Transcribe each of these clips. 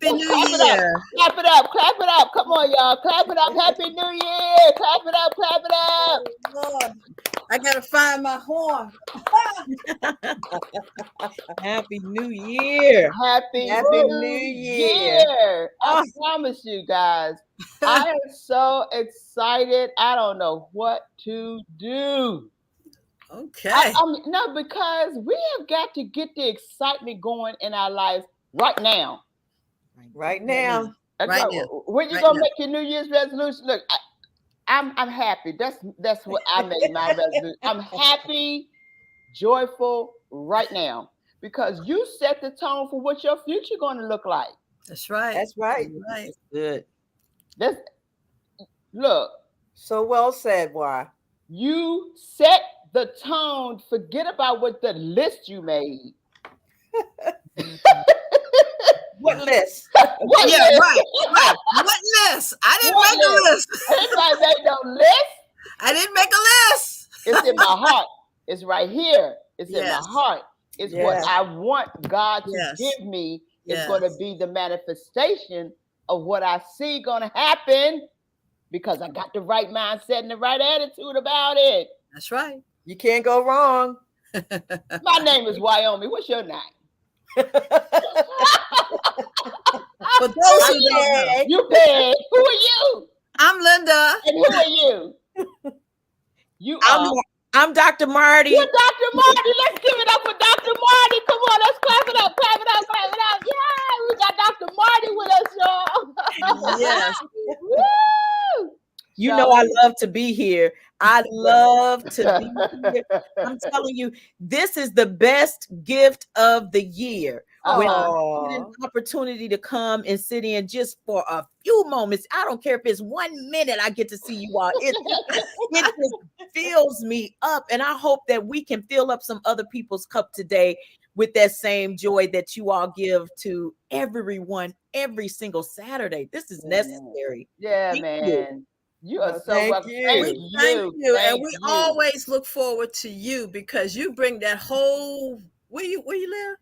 Happy New Year. Clap it up. Clap it up. Come on, y'all. Clap it up. Happy New Year. Clap it up. Clap it up. Lord, I got to find my horn. Happy New Year. Happy New Year. I promise you guys, I am so excited. I don't know what to do. Okay. No, because we have got to get the excitement going in our lives right now. Right now. Right now. When you gonna make your New Year's resolution? Look, I'm happy. That's what I made my resolution. I'm happy, joyful right now because you set the tone for what your future going to look like. That's right. That's right. Right. That's good. Look. So well said, why? You set the tone. Forget about what the list you made. What list? What list? Right. What list? I didn't make a list. Anybody made no list? I didn't make a list. It's in my heart. It's right here. It's in my heart. It's what I want God to give me. It's going to be the manifestation of what I see going to happen because I got the right mindset and the right attitude about it. That's right. You can't go wrong. My name is Wyoming. What's your name? For those who don't know, you big. Who are you? I'm Linda. And who are you? I'm Dr. Marty. You're Dr. Marty. Let's give it up for Dr. Marty. Come on, let's clap it up, clap it up, clap it up. Yeah, we got Dr. Marty with us, y'all. Yes. Woo! You know I love to be here. I love to be here. I'm telling you, this is the best gift of the year. When I get an opportunity to come and sit in just for a few moments, I don't care if it's 1 minute I get to see you all. It just fills me up. And I hope that we can fill up some other people's cup today with that same joy that you all give to everyone every single Saturday. This is necessary. Yeah, man. You are so welcome. Thank you. And we always look forward to you because you bring that whole where you live?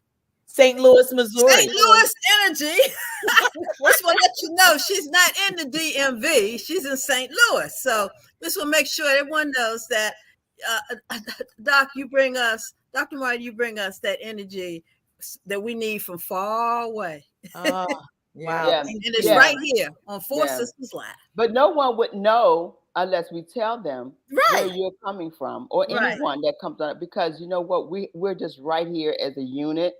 St. Louis, Missouri. St. Louis energy. This will let you know she's not in the DMV. She's in St. Louis. So this will make sure everyone knows that Doc, Dr. Marty, you bring us that energy that we need from far away. Wow. Yeah. And it's right here on 4SistersLIVE. But no one would know unless we tell them where you're coming from or anyone that comes on, because you know what, we're just right here as a unit.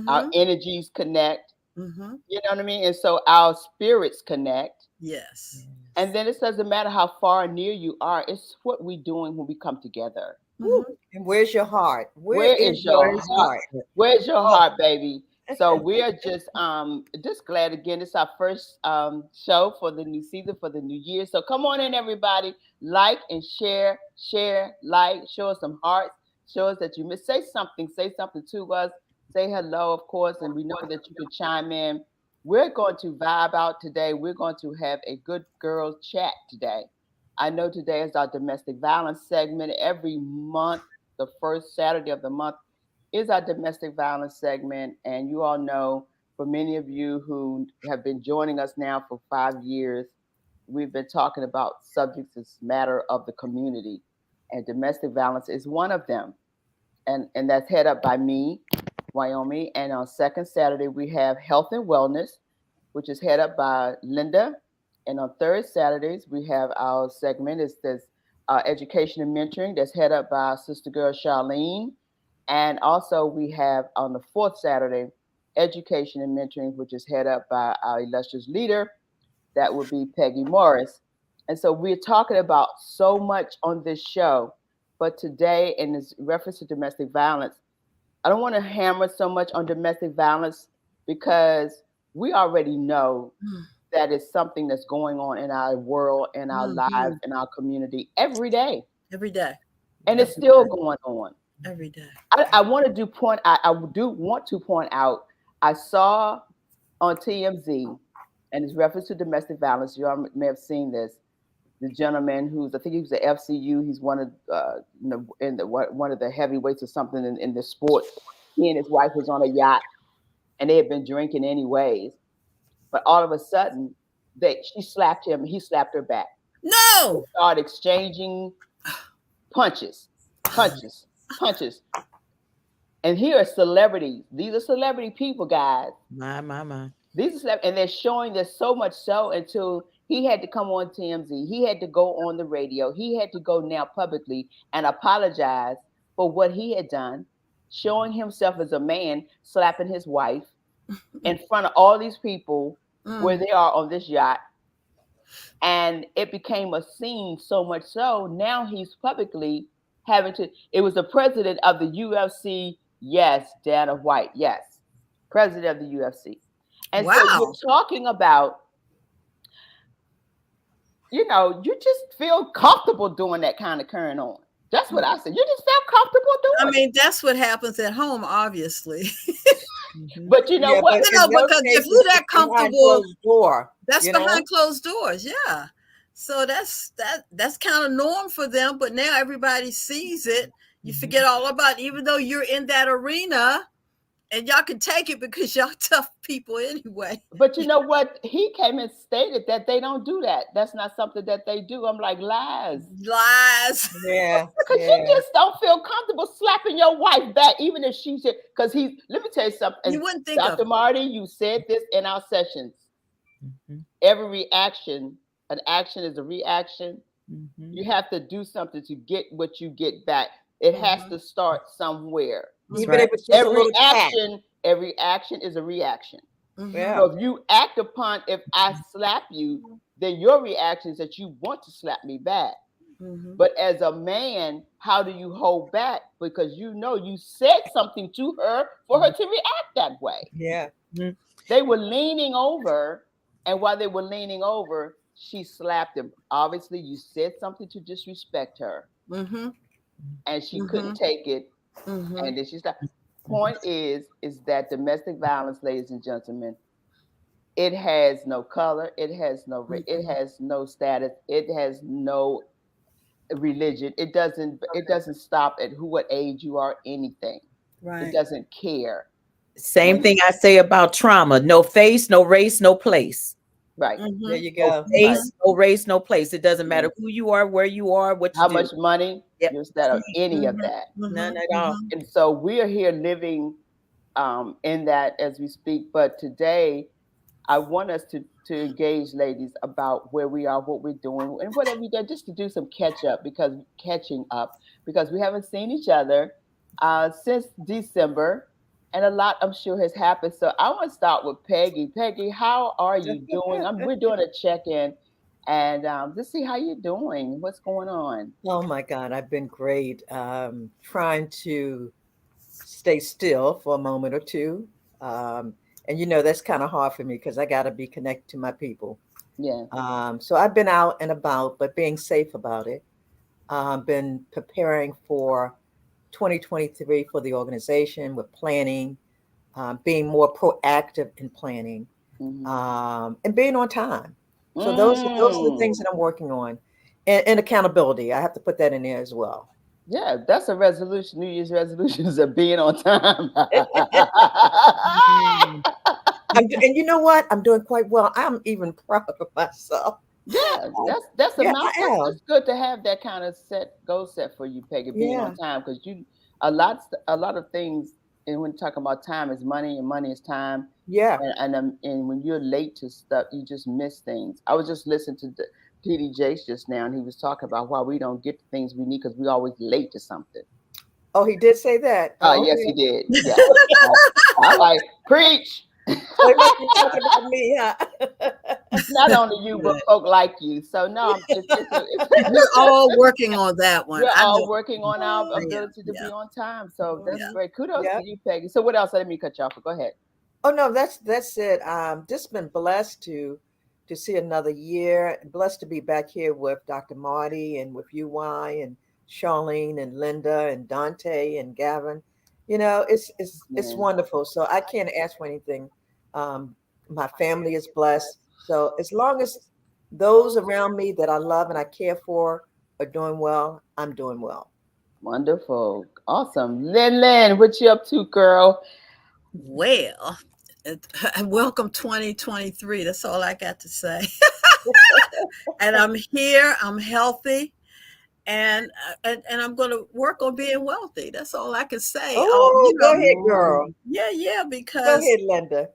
Our energies connect. You know what I mean? And so our spirits connect. Yes. And then it doesn't matter how far or near you are. It's what we're doing when we come together. And where's your heart? Where is your heart? Where's your heart, baby? So we're just glad again. It's our first show for the new season, for the new year. So come on in, everybody. Like and share, like, show us some hearts. Show us that you miss. Say something to us. Say hello, of course, and we know that you can chime in. We're going to vibe out today. We're going to have a good girls chat today. I know today is our domestic violence segment. Every month, the first Saturday of the month is our domestic violence segment. And you all know, for many of you who have been joining us now for 5 years, we've been talking about subjects that matter of the community. And domestic violence is one of them. And that's head up by me, Wyoming. And on second Saturday, we have health and wellness, which is head up by Linda. And on third Saturdays, we have our segment is this education and mentoring that's head up by our sister girl, Charlene. And also we have on the fourth Saturday, education and mentoring, which is head up by our illustrious leader. That would be Peggy Morris. And so we're talking about so much on this show. But today, in this reference to domestic violence, I don't want to hammer so much on domestic violence because we already know that it's something that's going on in our world, in our lives, in our community every day. Every day. And it's still going on. Every day. I do want to point out, I saw on TMZ, and it's reference to domestic violence. You all may have seen this. The gentleman I think he was at FCU. He's one of one of the heavyweights or something in the sport. He and his wife was on a yacht, and they had been drinking anyways. But all of a sudden, she slapped him. He slapped her back. No. They started exchanging punches, punches, punches. And here are celebrities. These are celebrity people, guys. My. These are and they're showing this so much so until he had to come on TMZ. He had to go on the radio. He had to go now publicly and apologize for what he had done, showing himself as a man, slapping his wife in front of all these people where they are on this yacht. And it became a scene so much so now he's publicly having to. It was the president of the UFC. Yes, Dana White. Yes, president of the UFC. And so you're talking about, you just feel comfortable doing that kind of carrying on. That's what I said. You just felt comfortable doing it. I mean, that's what happens at home, obviously. But you know what? Because if you're that comfortable, that's behind closed doors. Yeah. So that's kind of norm for them. But now everybody sees it. You forget all about it, even though you're in that arena. And y'all can take it because y'all tough people anyway. But you know what? He came and stated that they don't do that. That's not something that they do. I'm like, lies. Lies. Yeah. Because you just don't feel comfortable slapping your wife back, even if she said, because let me tell you something. You wouldn't think Dr. Marty, you said this in our sessions. Every reaction, an action is a reaction. You have to do something to get what you get back. It has to start somewhere. Even if it's just every action is a reaction. Yeah. So if you act upon, if I slap you, then your reaction is that you want to slap me back. But as a man, how do you hold back? Because you said something to her for her to react that way. Yeah. They were leaning over, and while they were leaning over, she slapped him. Obviously, you said something to disrespect her. And she couldn't take it. And then she stopped. Point is that domestic violence, ladies and gentlemen, it has no color, it has no race, it has no status, it has no religion. It doesn't stop at what age you are, anything. It doesn't care. Same thing I say about trauma. No face, no race, no place. Right. There you go. No face, no race, no place. It doesn't matter who you are, where you are, what you how do. much money, instead of any of that. None at all. And so we are here living in that as we speak. But today, I want us to engage, ladies, about where we are, what we're doing, and what have we done, just to do some catching up because we haven't seen each other since December. And a lot, I'm sure, has happened. So I want to start with Peggy. Peggy, how are you doing? We're doing a check-in, and let's see how you're doing. What's going on? Oh my God, I've been great. Trying to stay still for a moment or two, and that's kind of hard for me because I got to be connected to my people. Yeah. So I've been out and about, but being safe about it. Been preparing for 2023 for the organization with planning, being more proactive in planning, and being on time. So those are the things that I'm working on, and accountability. I have to put that in there as well. Yeah, that's a resolution. New Year's resolutions of being on time. And you know what? I'm doing quite well. I'm even proud of myself. Yeah, that's good to have that kind of goal set for you, Peggy, being on time, because a lot of things, and when talking about time is money, and money is time. Yeah. And when you're late to stuff, you just miss things. I was just listening to PD Jakes just now, and he was talking about why we don't get the things we need because we're always late to something. Oh, he did say that. Oh, yes, he did. Yeah. I'm like, preach. Talking about me, huh? Not only you, but folk like you. So no, we're all working on that one. We're all working on our ability to be on time. So that's great. Kudos to you, Peggy. So what else? Let me cut you off. Go ahead. Oh no, that's it. Just been blessed to see another year. Blessed to be back here with Dr. Marty and with UY and Charlene and Linda and Dante and Gavin. It's wonderful. So I can't ask for anything. My family is blessed. So as long as those around me that I love and I care for are doing well, I'm doing well. Wonderful. Awesome. Lynn, what you up to, girl? Well, welcome 2023. That's all I got to say. And I'm here. I'm healthy, and I'm going to work on being wealthy. That's all I can say. Oh, go ahead, girl. Yeah, Go because ahead, Linda.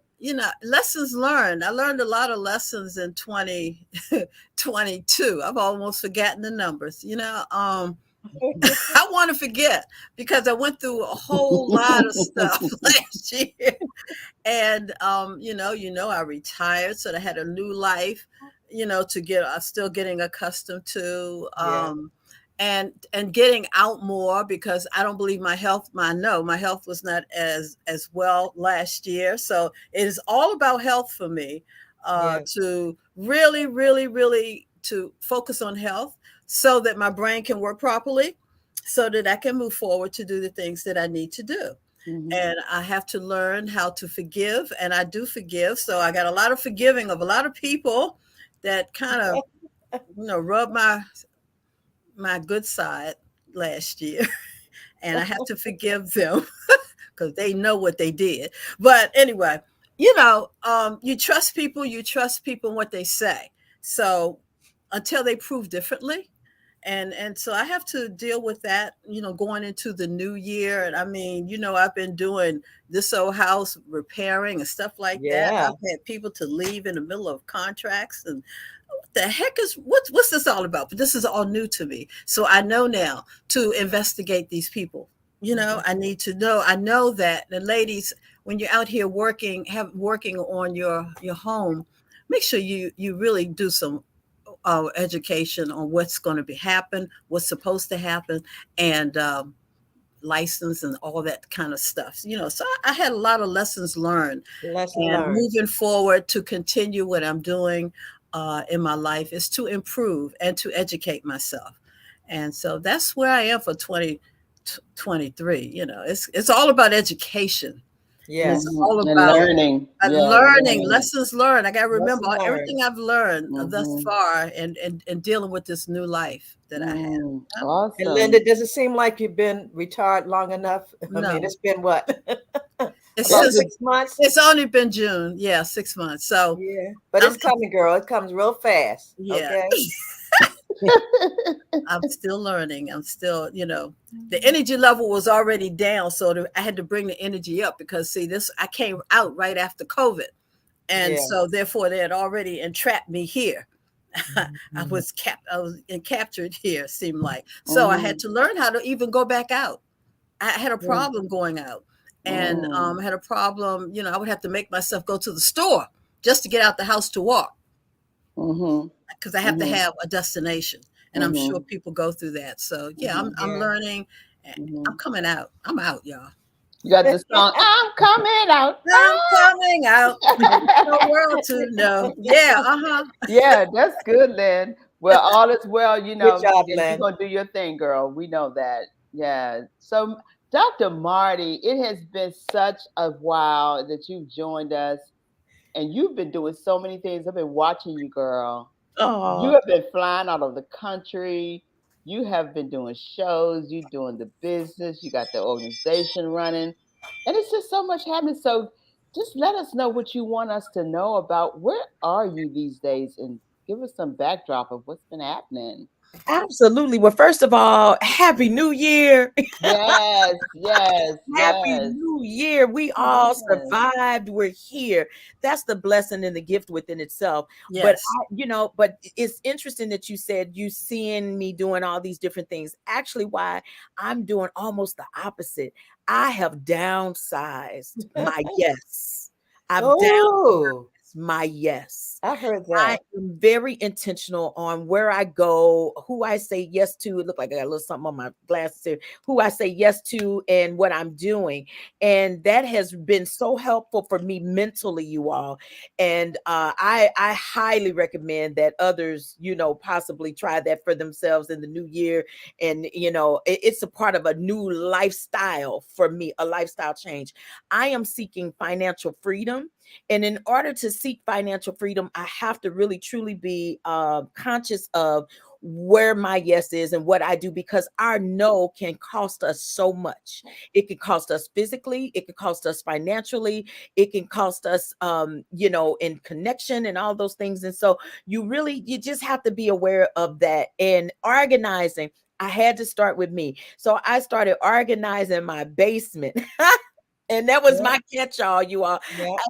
lessons learned. I learned a lot of lessons in 2022. I've almost forgotten the numbers. I want to forget because I went through a whole lot of stuff last year. And I retired, so I had a new life, to get still getting accustomed to. Yeah. And getting out more because I don't believe my health. I know my health was not as well last year, so it is all about health for me. Yeah. To really, really, really to focus on health so that my brain can work properly, so that I can move forward to do the things that I need to do. And I have to learn how to forgive, and I do forgive. So I got a lot of forgiving of a lot of people that kind of rub my good side last year. And I have to forgive them because they know what they did. But anyway, you trust people in what they say. So until they prove differently. And so I have to deal with that, going into the new year. And I mean, I've been doing this old house repairing and stuff like that. Yeah. I've had people to leave in the middle of contracts, and what the heck is what's this all about? But this is all new to me. So I know now to investigate these people. I need to know. I know that the ladies, when you're out here working on your home, make sure you really do some education on what's going to be happen, what's supposed to happen, and license and all that kind of stuff. So I had a lot of lessons learned, Lesson and learned. moving forward to continue what I'm doing in my life is to improve and to educate myself. And so that's where I am for 2023. It's all about education. Yes. It's all And about learning. Yeah, learning, lessons learned. I got to remember Lesson learned. everything I've learned thus far, and dealing with this new life that I have. Awesome. And Linda, does it seem like you've been retired long enough? I No. mean, it's been what? It's About since 6 months? it's only been June. Yeah, 6 months. So Yeah. But it's coming, girl. It comes real fast. yeah. Okay. I'm still learning. I'm still, the energy level was already down, so I had to bring the energy up because see, I came out right after COVID, and Yeah. so therefore they had already entrapped me here. I was captured here, seemed like. So I had to learn how to even go back out. I had a problem going out, and I had a problem. I would have to make myself go to the store just to get out the house to walk, because I have to have a destination, and I'm sure people go through that. So yeah, I'm learning. I'm coming out. I'm out, y'all. You got the song, I'm coming out. I'm coming out. The world to know. Yeah, Yeah, that's good, Lynn. Well, all is well, Good job, and you're Lynn. going to do your thing, girl. We know that. Yeah. So, Dr. Marty, it has been such a while that you've joined us, and you've been doing so many things. I've been watching you, girl. You have been flying out of the country. You have been doing shows. You doing the business. You got the organization running, and it's just so much happening. So, just let us know what you want us to know about. Where are you these days, and give us some backdrop of what's been happening. Absolutely. Well, first of all, Happy New Year. Yes, yes, Happy yes. New Year. We all survived. We're here. That's the blessing and the gift within itself. yes. But it's interesting that you said you seeing me doing all these different things. Actually, why I'm doing almost the opposite. I have downsized my yes. I've downsized my yes. I heard I that. am very intentional on where I go, who I say yes to. It looked like I got a little something on my glasses here. Who I say yes to and what I'm doing. And that has been so helpful for me mentally, you all. And I highly recommend that others, possibly try that for themselves in the new year. And, it's a part of a new lifestyle for me, a lifestyle change. I am seeking financial freedom. And in order to seek financial freedom, I have to really truly be conscious of where my yes is and what I do, because our no can cost us so much. It can cost us physically, it can cost us financially, it can cost us in connection and all those things. And so you just have to be aware of that. And organizing, I had to start with me. So I started organizing my basement. And that was my catch-all, you all.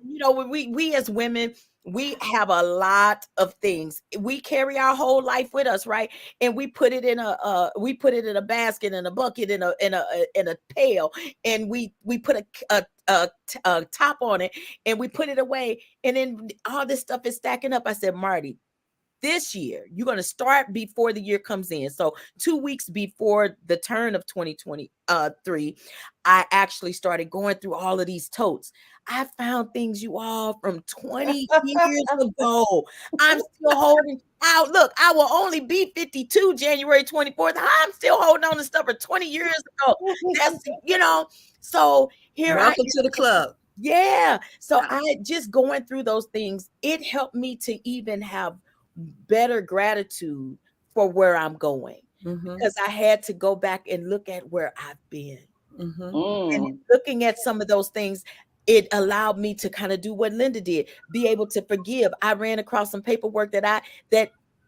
When we as women, we have a lot of things. We carry our whole life with us, right? And we put it in a basket, in a bucket, in a pail, and we put a top on it, and we put it away. And then all this stuff is stacking up. I said, Marty, this year, you're going to start before the year comes in. So 2 weeks before the turn of 2023, I actually started going through all of these totes. I found things, you all, from 20 years ago. I'm still holding out. Look, I will only be 52 January 24th. I'm still holding on to stuff for 20 years ago. That's, so here Welcome to the club. Yeah. So I just going through those things, it helped me to even have better gratitude for where I'm going, because I had to go back and look at where I've been. And looking at some of those things, it allowed me to kind of do what Linda did, be able to forgive. I ran across some paperwork that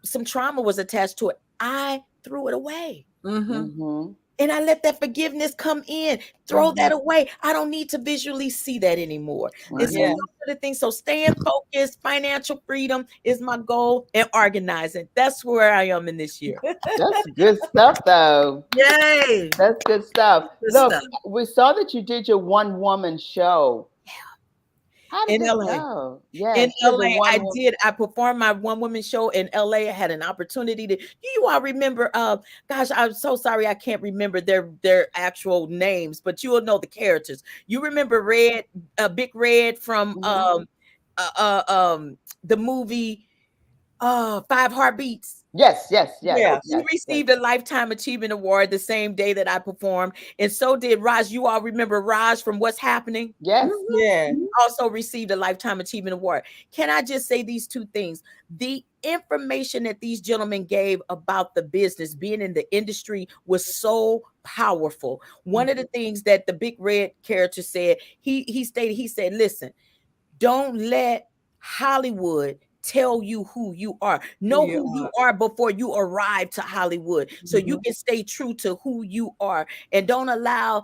some trauma was attached to it. I threw it away. And I let that forgiveness come in, throw that away. I don't need to visually see that anymore. And so those are the things. So staying focused, financial freedom is my goal, and organizing. That's where I am in this year. That's good stuff, though. Yay. That's good stuff. Good Look, stuff. we saw that you did your one-woman show. How did In it LA. go? Yes, In LA, I performed my one-woman show in LA. I had an opportunity to. Do you all remember? Gosh, I'm so sorry I can't remember their actual names, but you will know the characters. You remember Big Red from the movie 5 Heartbeats? Yes. He received a Lifetime Achievement Award the same day that I performed, and so did Raj. You all remember Raj from What's Happening? Yes. Yeah. He also received a Lifetime Achievement Award. Can I just say these two things? The information that these gentlemen gave about the business, being in the industry, was so powerful. One of the things that the Big Red character said, he said, listen, don't let Hollywood tell you who you are. Know who you are before you arrive to Hollywood, so you can stay true to who you are, and don't allow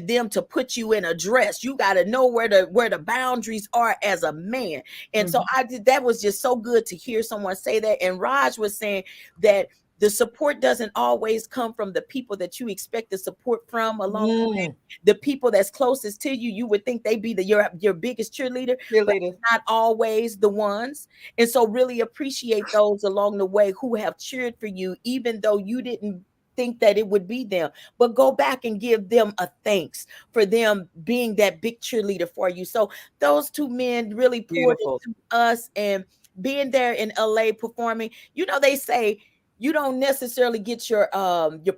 them to put you in a dress. You got to know where the boundaries are as a man. And so that was just so good to hear someone say that. And Raj was saying that the support doesn't always come from the people that you expect the support from. Along the way, the people that's closest to you, you would think they'd be your biggest cheerleader, but not always the ones. And so really appreciate those along the way who have cheered for you, even though you didn't think that it would be them. But go back and give them a thanks for them being that big cheerleader for you. So those two men really poured into us, and being there in LA performing, they say you don't necessarily get your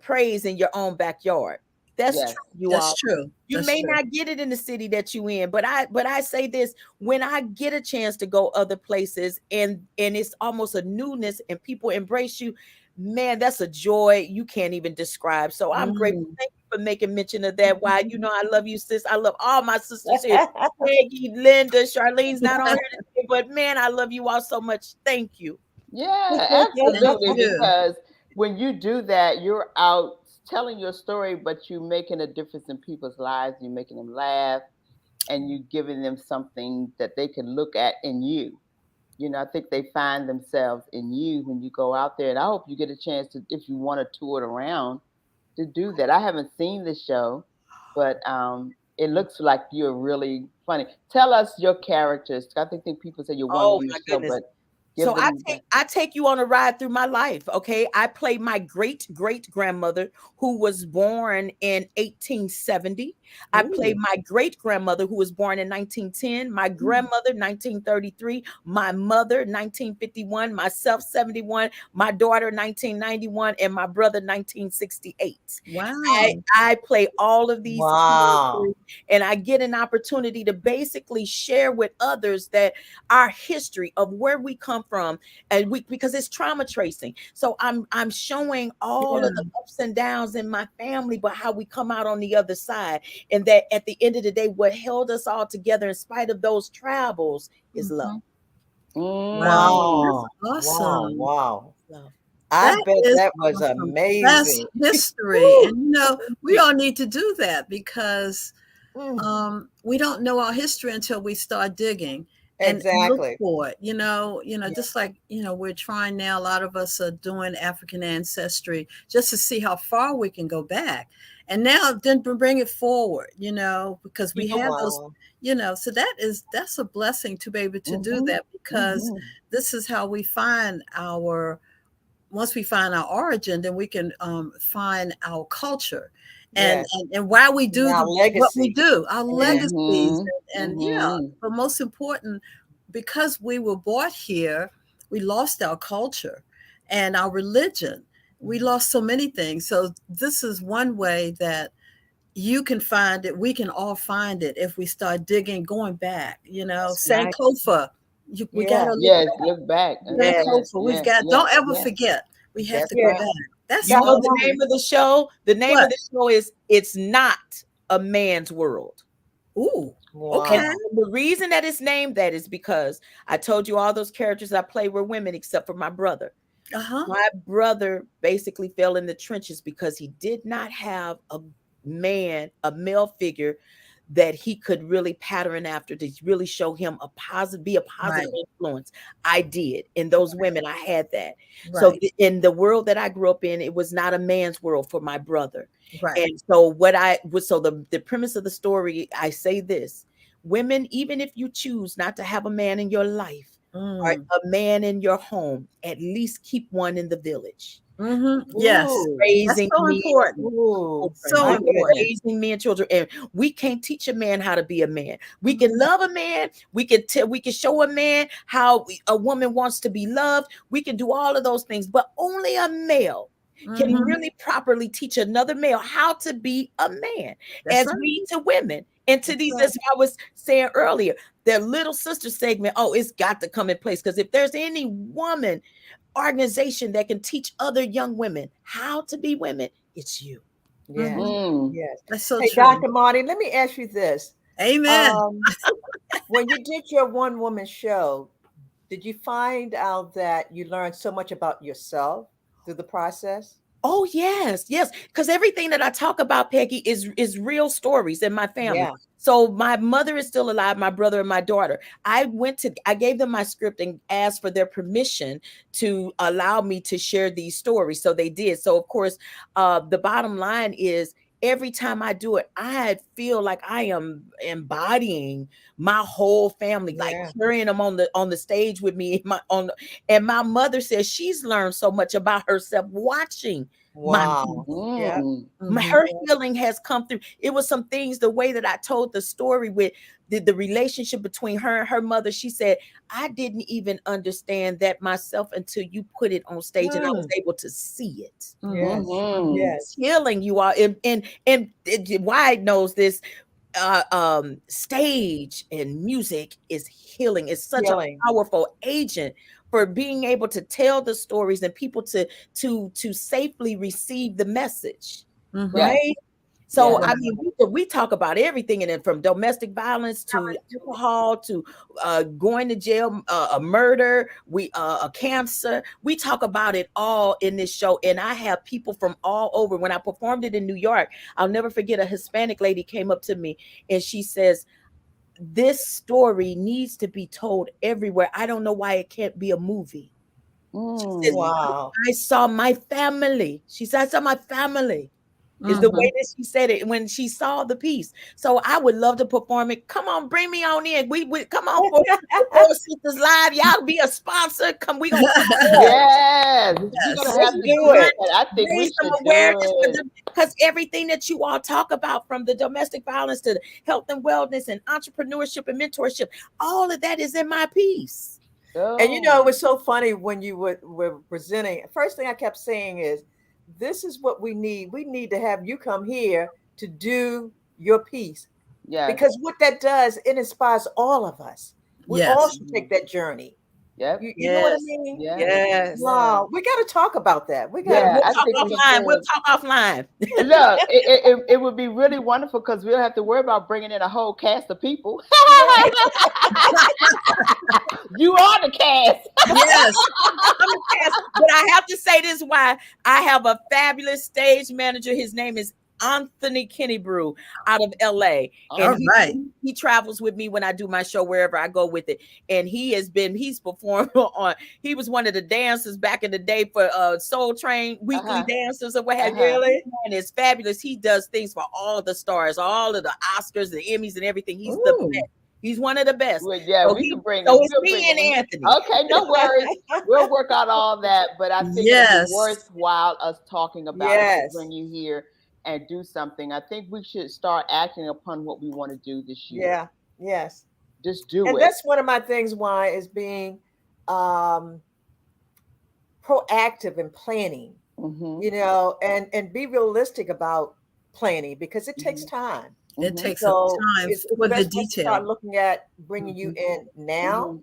praise in your own backyard. That's true, That's true. You may not get it in the city that you in, but I say this: when I get a chance to go other places, and it's almost a newness, and people embrace you, man, that's a joy you can't even describe. So I'm grateful. Thank you for making mention of that. Why, I love you, sis. I love all my sisters here. Peggy, Linda, Charlene's not on here today, but man, I love you all so much. Thank you. Yeah, absolutely. Because when you do that, you're out telling your story, but you're making a difference in people's lives. You're making them laugh, and you're giving them something that they can look at in you. I think they find themselves in you when you go out there. And I hope you get a chance to, if you want to tour it around, to do that. I haven't seen the show, but it looks like you're really funny. Tell us your characters. I think people say you're one woman show, but so I take you on a ride through my life. Okay. I play my great-great-grandmother who was born in 1870. I play my great-grandmother who was born in 1910, my grandmother 1933, my mother 1951, myself 71, my daughter 1991, and my brother 1968. Wow. I play all of these characters, and I get an opportunity to basically share with others that our history of where we come from, and because it's trauma tracing. So I'm showing all of the ups and downs in my family, but how we come out on the other side, and that at the end of the day, what held us all together in spite of those travels is love. Wow. That's awesome. Wow. Love. I bet is that was awesome. That's amazing. history. And we all need to do that because we don't know our history until we start digging and look Exactly. for it. Just like we're trying now. A lot of us are doing African ancestry just to see how far we can go back, and now then bring it forward. Because we have those. So that's a blessing to be able to do that, because this is how we find once we find our origin, then we can find our culture and why we do what we do, our legacies. But most important, because we were brought here, we lost our culture and our religion. We lost so many things. So this is one way that you can find it. We can all find it if we start digging, going back. Sankofa. We gotta look back. We've got. Don't ever forget. We have to go back. That's the name of the show. The name of the show is "It's Not a Man's World." Ooh. Wow. Okay. And the reason that it's named that is because I told you all those characters I played were women, except for my brother. My brother basically fell in the trenches because he did not have a male figure that he could really pattern after, to really show him be a positive influence. I did. In those women, I had that. So in the world that I grew up in, it was not a man's world for my brother. And so the premise of the story, I say this: women, even if you choose not to have a man in your life or a man in your home, at least keep one in the village. Yes, raising that's so important. So important. Raising men, children, and we can't teach a man how to be a man. We can love a man. We can show a man how a woman wants to be loved. We can do all of those things, but only a male can really properly teach another male how to be a man. We to women. And to these, as I was saying earlier, their little sister segment, it's got to come in place, because if there's any woman organization that can teach other young women how to be women, it's you. Yes. That's so true. Dr. Marty, let me ask you this. Amen. When you did your one woman show, did you find out that you learned so much about yourself through the process? Oh, yes. Because everything that I talk about, Peggy, is real stories in my family. So my mother is still alive, my brother and my daughter. I gave them my script and asked for their permission to allow me to share these stories. So they did. So of course, the bottom line is, every time I do it, I feel like I am embodying my whole family, like carrying them on the stage with me. And my mother says she's learned so much about herself watching. Wow. Her healing has come through. It was some things, the way that I told the story with the relationship between her and her mother. She said, I didn't even understand that myself until you put it on stage and I was able to see it. Yes. Healing, you are. And Wide knows this. Stage and music is healing. It's such a powerful agent for being able to tell the stories and people to safely receive the message, right? So I mean, we talk about everything, and then from domestic violence to alcohol to going to jail, a murder, a cancer. We talk about it all in this show, and I have people from all over. When I performed it in New York, I'll never forget, a Hispanic lady came up to me and she says, this story needs to be told everywhere. I don't know why it can't be a movie. She says, I saw my family. She said, I saw my family. Is the way that she said it when she saw the piece. So I would love to perform it. Come on, bring me on in. We come on for 4SistersLIVE. Y'all be a sponsor. We gonna we're gonna have to do it. I think we should do it. Because everything that you all talk about, from the domestic violence to the health and wellness and entrepreneurship and mentorship, all of that is in my piece. And it was so funny when you were presenting. First thing I kept saying is, this is what we need. We need to have you come here to do your piece. Because what that does, it inspires all of us. We all should take that journey. Yep. You know what I Yes. mean? Yeah. Yes. Wow, we got to talk about that. We got. Yeah, We'll I talk think we offline. We'll should. talk offline. Look, it would be really wonderful because we don't have to worry about bringing in a whole cast of people. You are the cast. Yes. I'm a cast, but I have to say this: why I have a fabulous stage manager. His name is Anthony Kennebrew out of LA, and All right. he travels with me when I do my show wherever I go with it. And he's performed on. He was one of the dancers back in the day for Soul Train weekly dancers or what have you. Really? And it's fabulous. He does things for all the stars, all of the Oscars, the Emmys, and everything. He's the best. He's one of the best. Well, yeah, so we can bring so him. it's me and Anthony. Okay, no worries. We'll work out all that. But I think it's worthwhile us talking about it to bring you here and do something. I think we should start acting upon what we want to do this year. Yeah. Yes. Just do it. And that's one of my things. Why is being proactive in planning. You know, and be realistic about planning because it takes time. It takes some time for the detail. Start looking at bringing you in now.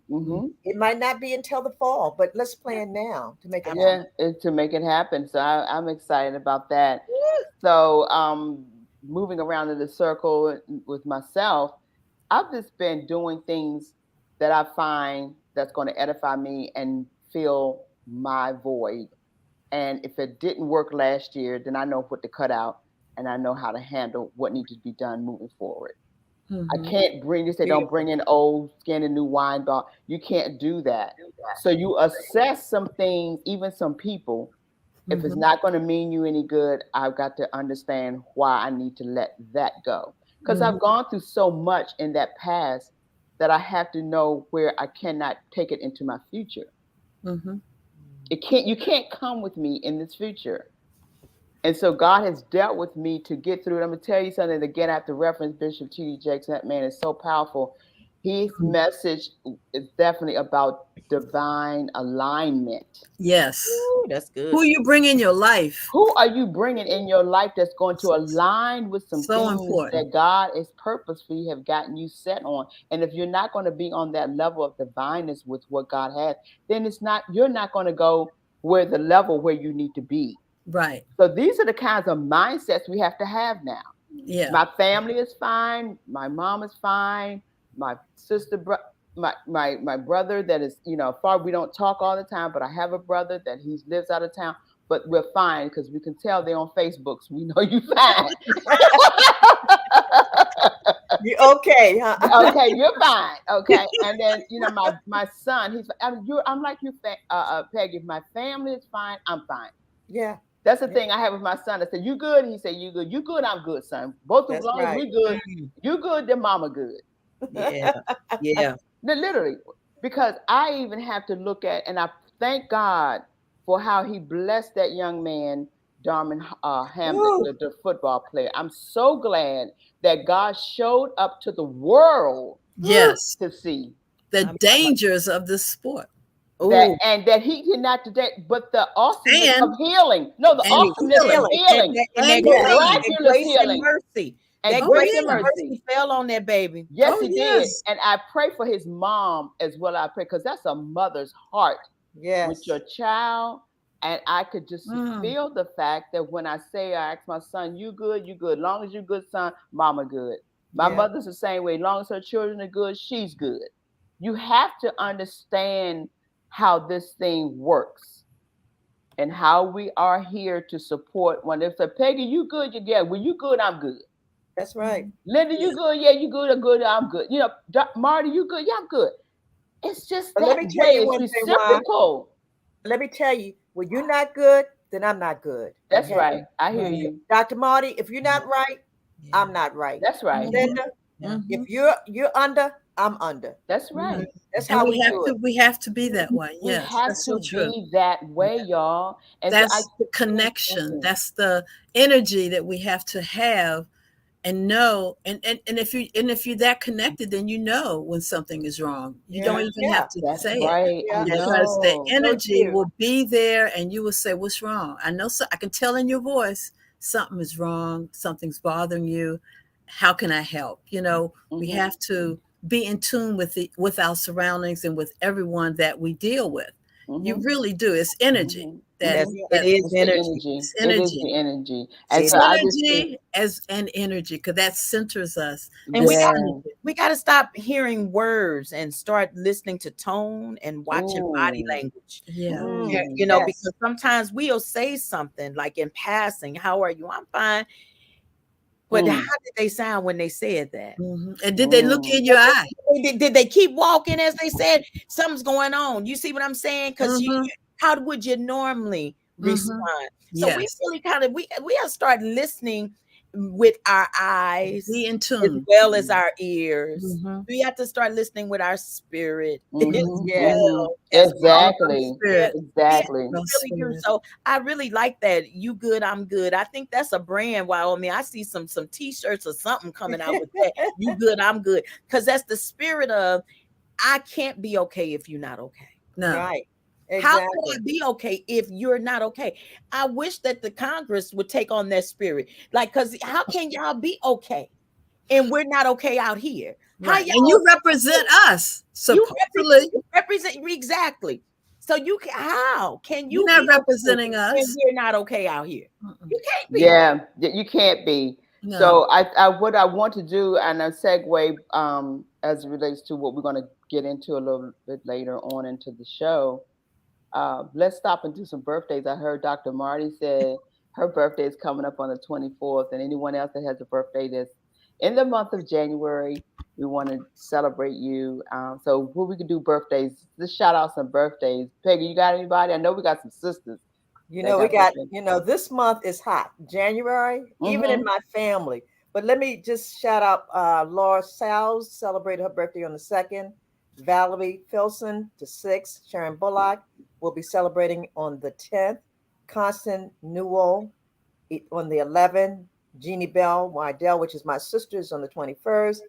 It might not be until the fall, but let's plan now to make it happen. Yeah, to make it happen. So I'm excited about that. So moving around in the circle with myself, I've just been doing things that I find that's going to edify me and fill my void. And if it didn't work last year, then I know what to cut out. And I know how to handle what needs to be done moving forward. I can't don't bring in old skin and new wine. You can't do that. So you assess some things, even some people. If it's not going to mean you any good, I've got to understand why I need to let that go. Because I've gone through so much in that past that I have to know where I cannot take it into my future. You can't come with me in this future. And so God has dealt with me to get through it. I'm going to tell you something. Again, I have to reference Bishop T.D. Jakes. That man is so powerful. His message is definitely about divine alignment. Yes. Ooh, that's good. Who you bring in your life? Who are you bringing in your life that's going to align with some things that God is purposefully have gotten you set on? And if you're not going to be on that level of divineness with what God has, then you're not going to go where the level where you need to be. Right. So these are the kinds of mindsets we have to have now. Yeah. My family is fine. My mom is fine. My sister, my brother that is, far, we don't talk all the time, but I have a brother that he lives out of town, but we're fine because we can tell they're on Facebook. So we know you fine. You okay, huh? Okay, you're fine. Okay. And then, my son, I'm like you, Peggy. If my family is fine, I'm fine. Yeah. That's the thing I have with my son. I said, you good? He said, you good. You good, I'm good, son. Both as long as we good, you good, then mama good. Yeah. Yeah. Literally. Because I even have to look at, and I thank God for how he blessed that young man, Darman Hamlet, the football player. I'm so glad that God showed up to the world to see the dangers of this sport. And that he did not today, but the awesomeness of healing. No, the awesomeness of healing. And miraculous healing. And mercy. And grace and mercy fell on that baby. Yes, it did. And I pray for his mom as well. I pray because that's a mother's heart with your child. And I could just feel the fact that when I ask my son, you good, you good. Long as you good, son, mama good. My mother's the same way. Long as her children are good, she's good. You have to understand how this thing works and how we are here to support one. If Peggy, you good, well, you good, I'm good. That's right. Linda, you good, yeah, you good, I'm good, I'm good. Marty, you good, yeah, I'm good. It's just that way. It's reciprocal. Let me tell you, when you're not good, then I'm not good. That's right. I hear you. Dr. Marty, if you're not right, I'm not right. That's right. Linda, if you're under, I'm under. That's right. That's how we have do to. We have to be that way. Yes, that's so true. Be that way, y'all. And that's the connection. That's the energy that we have to have, and know. And if you're that connected, then you know when something is wrong. You don't even have to say it because the energy will be there, and you will say, "What's wrong?" I know. So I can tell in your voice something is wrong. Something's bothering you. How can I help? We have to be in tune with our surroundings and with everyone that we deal with. You really do. It's energy. It is it's energy. It's energy. It is the energy. And It's so I just energy as an energy, because that centers us. And we got to stop hearing words and start listening to tone and watching body language. You know, because sometimes we'll say something like in passing, "How are you?" "I'm fine." But how did they sound when they said that? And did they look in your eye? Did they keep walking as they said something's going on? You see what I'm saying? Because how would you normally respond? So we really kind of we have to start listening with our eyes Be in as tune. well as our ears. We have to start listening with our spirit as well. Exactly. Exactly. Really do. So I really like that. You good, I'm good. I think that's a brand. Wow, I mean, I see some t-shirts or something coming out with that. You good, I'm good. Because that's the spirit of I can't be okay if you're not okay. No. Right. Exactly. How can I be okay if you're not okay? I wish that the Congress would take on that spirit. Like, because how can y'all be okay and we're not okay out here? Right. And you represent us. You represent exactly. So how can you You're not be representing okay us when we're not okay out here? You can't be. Yeah, you can't be. No. So I what I want to do, and a segue as it relates to what we're going to get into a little bit later on into the show. Let's stop and do some birthdays. I heard Dr. Marty said her birthday is coming up on the 24th, and anyone else that has a birthday that's in the month of January, we want to celebrate you. So what we can do birthdays, let's shout out some birthdays. Peggy, you got anybody? I know we got some sisters. We got, this month is hot, January, even in my family. But let me just shout out Laura Sal's celebrated her birthday on the 2nd. Valerie Filson, the 6th. Sharon Bullock will be celebrating on the 10th. Constant Newell on the 11th. Jeannie Bell Wydell, which is my sister, is on the 21st.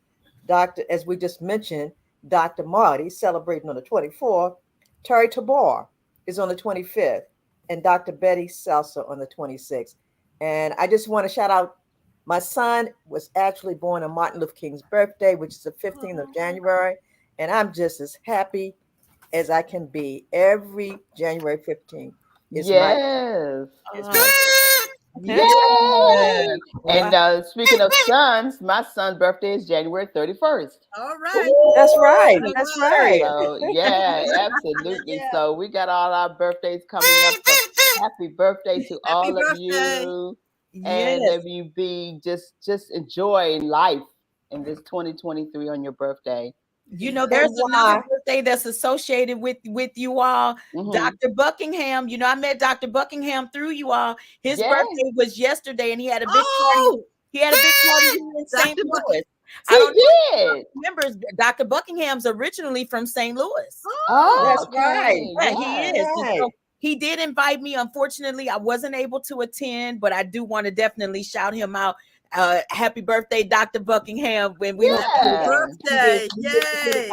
As we just mentioned, Dr. Marty celebrating on the 24th. Terry Tabor is on the 25th. And Dr. Betty Salsa on the 26th. And I just want to shout out, my son was actually born on Martin Luther King's birthday, which is the 15th of January. And I'm just as happy as I can be every January 15th. Yes. And speaking of sons, my son's birthday is January 31st. All right. Ooh, that's right. That's right. So, yeah, absolutely. Yeah. So we got all our birthdays coming up. So happy birthday to all of you. And let you be just enjoy life in this 2023 on your birthday. You know, there's another birthday that's associated with you all. Dr. Buckingham. You know, I met Dr. Buckingham through you all. His birthday was yesterday, and he had a big party. He had a big party in St. Louis. I don't remember. Dr. Buckingham's originally from St. Louis. Oh, that's right. Yeah, he is. Right. So he did invite me. Unfortunately, I wasn't able to attend, but I do want to definitely shout him out. Happy birthday, Dr. Buckingham. When we happy birthday. Yay.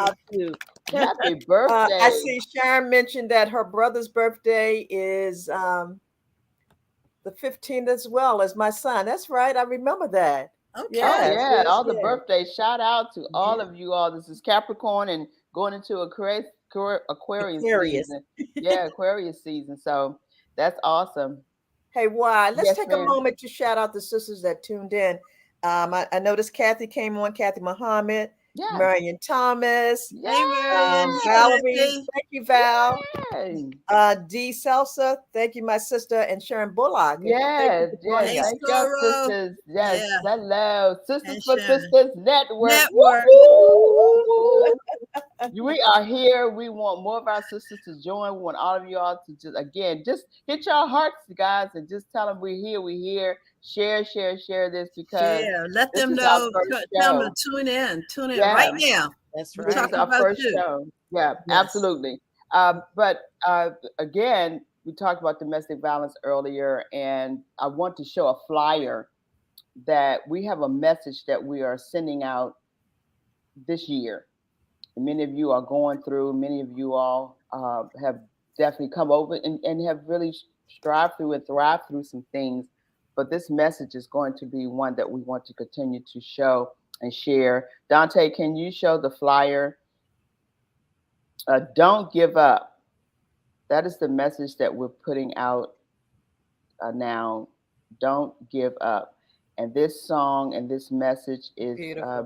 Happy birthday. I see Sharon mentioned that her brother's birthday is the 15th as well as my son. That's right. I remember that. Okay. Yes, all the birthdays. Shout out to all of you all. This is Capricorn and going into Aquarius season. Yeah, Aquarius season. So that's awesome. Hey, let's take a moment to shout out the sisters that tuned in. I noticed Kathy came on, Kathy Muhammad, Marion Thomas, Valerie. Thank you, Val. D. Salsa. Thank you, my sister, and Sharon Bullock. Yes. Thank you, sisters. Yes, hello. Sisters for Sisters Network. We are here. We want more of our sisters to join. We want all of you all to just hit your hearts, guys, and just tell them we're here. Share this because let them know. Tell them to tune in right now. That's right. This is our first show. Yeah, absolutely. But again, we talked about domestic violence earlier, and I want to show a flyer that we have a message that we are sending out this year. Many of you are going through, many of you all have definitely come over and have really strived through and thrived through some things. But this message is going to be one that we want to continue to show. and share. Dante, can you show the flyer? Don't give up. That is the message that we're putting out now. Don't give up. And this song and this message is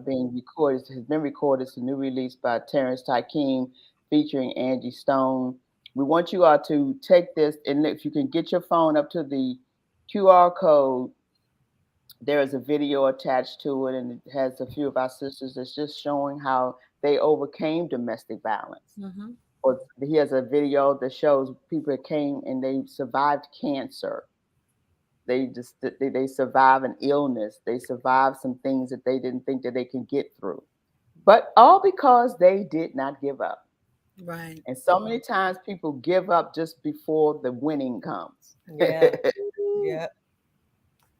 being recorded. It has been recorded. It's a new release by Terrence Tykeem featuring Angie Stone. We want you all to take this, and if you can get your phone up to the QR code, there is a video attached to it, and it has a few of our sisters that's just showing how they overcame domestic violence. Mm-hmm. Or here's a video that shows people that came and they survived cancer. They survive an illness. They survive some things that they didn't think that they can get through, but all because they did not give up. Right. And so many times people give up just before the winning comes. Yeah. Yeah.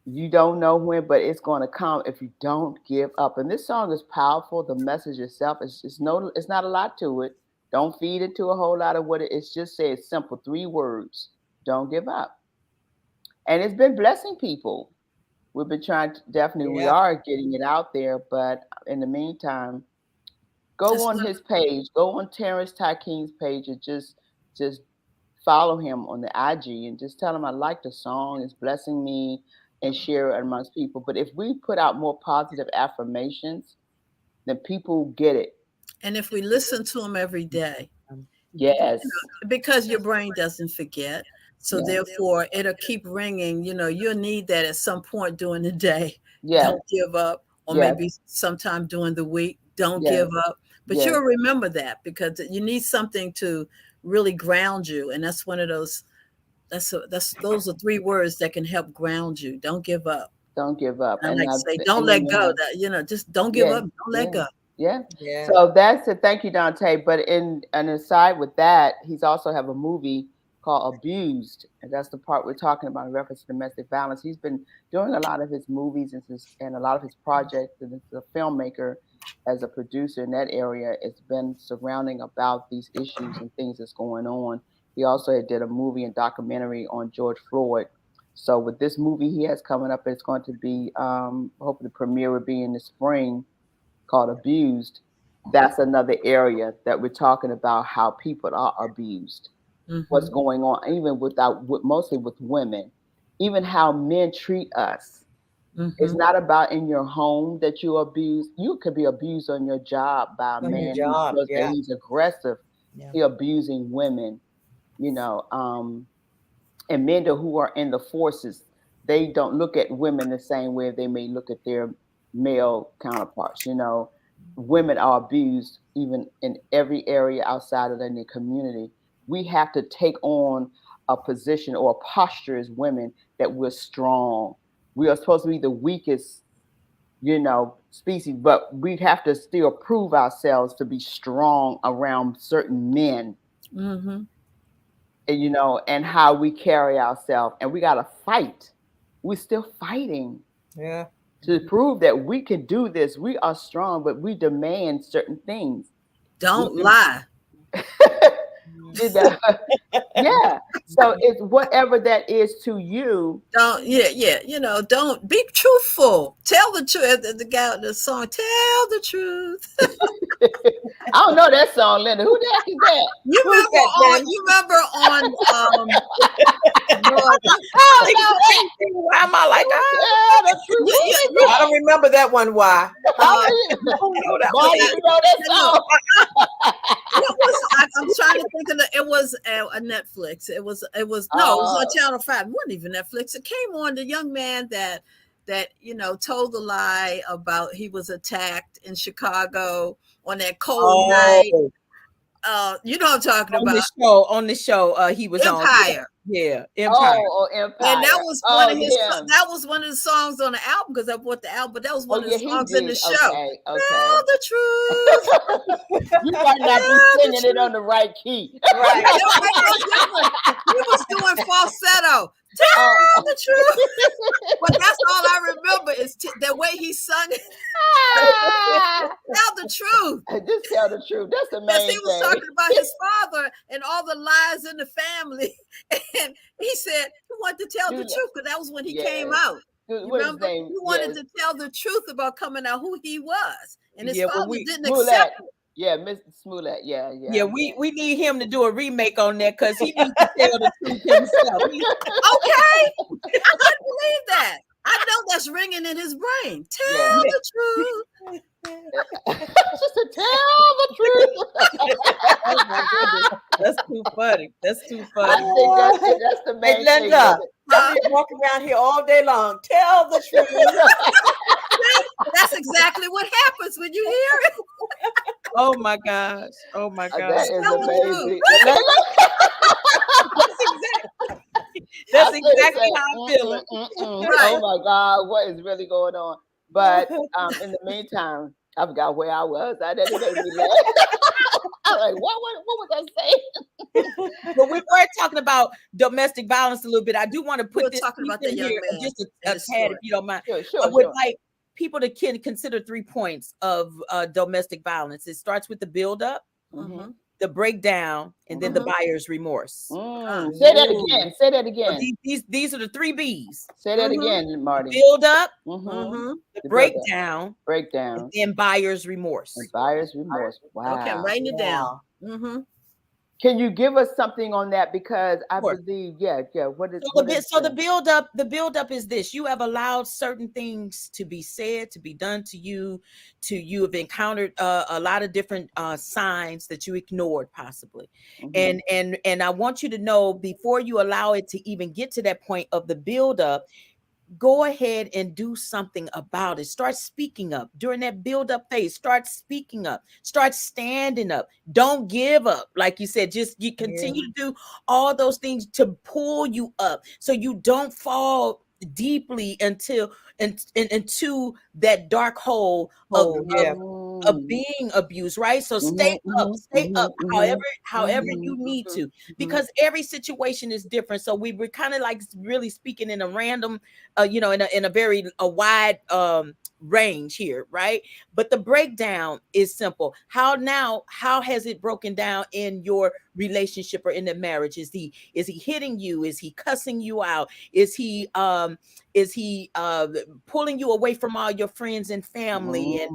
You don't know when, but it's going to come if you don't give up. And this song is powerful. The message itself is it's not a lot to it. Don't feed into a whole lot of what it's just says simple 3 words. Don't give up. And it's been blessing people. We've been trying to we are getting it out there, but in the meantime, go on his page, go on Terrence Tykeem's page, and just follow him on the IG and just tell him I like the song, it's blessing me, and share it amongst people. But if we put out more positive affirmations, then people get it. And if we listen to them every day, yes, because your brain doesn't forget. So therefore, it'll keep ringing. You'll need that at some point during the day. Yeah. Don't give up. Or maybe sometime during the week, don't give up. But you'll remember that because you need something to really ground you. And that's one of those, those are 3 words that can help ground you. Don't give up. Don't give up. And I like to say, don't let go. Just don't give up. Don't let go. Yeah. So that's it. Thank you, Dante. But in an aside with that, he's also have a movie called Abused, and that's the part we're talking about in reference to domestic violence. He's been doing a lot of his movies and a lot of his projects, and as a filmmaker, as a producer in that area, it's been surrounding about these issues and things that's going on. He also did a movie and documentary on George Floyd. So with this movie he has coming up, it's going to be, hopefully the premiere will be in the spring, called Abused. That's another area that we're talking about, how people are abused. Mm-hmm. What's going on, even mostly with women, even how men treat us. Mm-hmm. It's not about in your home that you abuse. You could be abused on your job by a man who he's aggressive. Yeah. He's abusing women, and men who are in the forces, they don't look at women the same way they may look at their male counterparts. Women are abused even in every area outside of their community. We have to take on a position or a posture as women that we're strong. We are supposed to be the weakest, species, but we have to still prove ourselves to be strong around certain men. Mm-hmm. And, and how we carry ourselves. And we got to fight. We're still fighting. Yeah. To prove that we can do this. We are strong, but we demand certain things. Don't lie. Yeah. So it's whatever that is to you. Don't don't be truthful. Tell the truth. The guy in the song, tell the truth. I don't know that song, Linda. Who the heck is that? You remember on why am I like that? I don't remember that one. Why? You know that song? I'm trying to think of it was a Netflix. It was on Channel 5. It wasn't even Netflix. It came on the young man that told the lie about he was attacked in Chicago on that cold night. You know what I'm talking about. On the show, he was Empire. on. Yeah, Empire. Empire. And that was one of his. That was one of the songs on the album because I bought the album. But that was one of the songs in the show. Okay. Tell the truth. You might not be singing it on the right key. Right. He was doing falsetto. Tell the truth. But that's all I remember is the way he sung it. Tell the truth. Just tell the truth. That's the main thing. He was talking about his father and all the lies in the family. And he said he wanted to tell the truth because that was when he came out. You What is his remember? name? He wanted to tell the truth about coming out who he was, and his father didn't Smollett. accept it. Yeah, Mr. Smollett. Yeah. Yeah, we need him to do a remake on that because he needs to tell the truth himself. Okay, I couldn't believe that. I know that's ringing in his brain. Tell the truth. Just to tell the truth. Oh my goodness, that's too funny. That's too funny. I think that's the main Hey, Linda, I'll be walking around here all day long. Tell the truth. That's exactly what happens when you hear it. Oh my gosh. Oh my gosh. That is amazing. That's exactly how I'm feeling. Oh my God, what is really going on? But in the meantime, I forgot where I was. I didn't make me laugh. I'm like, what was I saying? But we were talking about domestic violence a little bit. I do want to put this talking about that young man just a tad, if you don't mind. Sure. I would like people to consider 3 points of domestic violence. It starts with the buildup, the breakdown, and then the buyer's remorse. Say that again. So these are the 3 B's. Say that again, Marty. Build up, the breakdown, and then buyer's remorse. Wow. Okay, I'm writing it down. Can you give us something on that? Because I believe, What is the buildup is this: you have allowed certain things to be said, to be done to you. You have encountered a lot of different signs that you ignored, possibly. And I want you to know, before you allow it to even get to that point of the buildup, go ahead and do something about it. Start speaking up during that build-up phase. Start speaking up. Start standing up. Don't give up. Like you said, you continue to do all those things to pull you up so you don't fall deeply into that dark hole of being abused, right? So stay up however you need to, because every situation is different. So we were kind of like really speaking in a random in a very wide range here, right? But the breakdown is simple. How has it broken down in your relationship or in the marriage? Is he hitting you? Is he cussing you out? Is he pulling you away from all your friends and family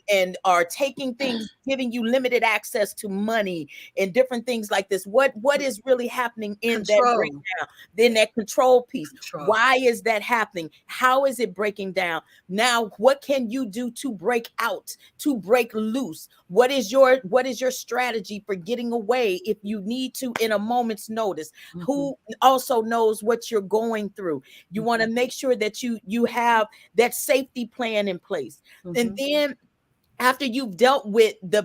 and are taking things, giving you limited access to money and different things like this? What is really happening in that breakdown, in that control piece? Why is that happening? How is it breaking down? Now, what can you do to break out, to break loose? What is your strategy for getting away if you need to in a moment's notice? Who also knows what you're going through? You want to make sure that you have that safety plan in place. And then after you've dealt with the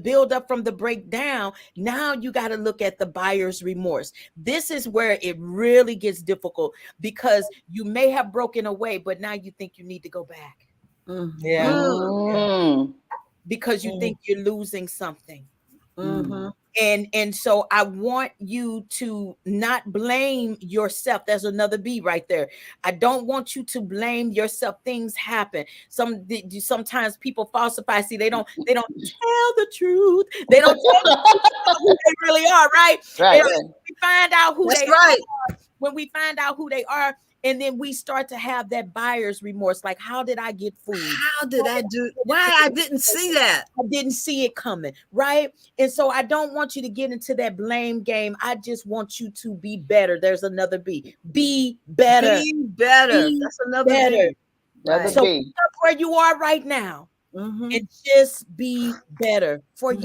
build up from the breakdown, now you got to look at the buyer's remorse. This is where it really gets difficult, because you may have broken away, but now you think you need to go back. Because you think you're losing something. And so I want you to not blame yourself. There's another B right there. I don't want you to blame yourself. Things happen. Sometimes people falsify. See, they don't tell the truth. They don't tell the truth who they really are, right? When we find out who they are, when we find out who they are, and then we start to have that buyer's remorse. Like, how did I get food? How did I do? Why I didn't see that? I didn't see it coming, right? And so I don't want you to get into that blame game. I just want you to be better. There's another B. Be better. Be better. That's another B. So pick up where you are right now and just be better for you.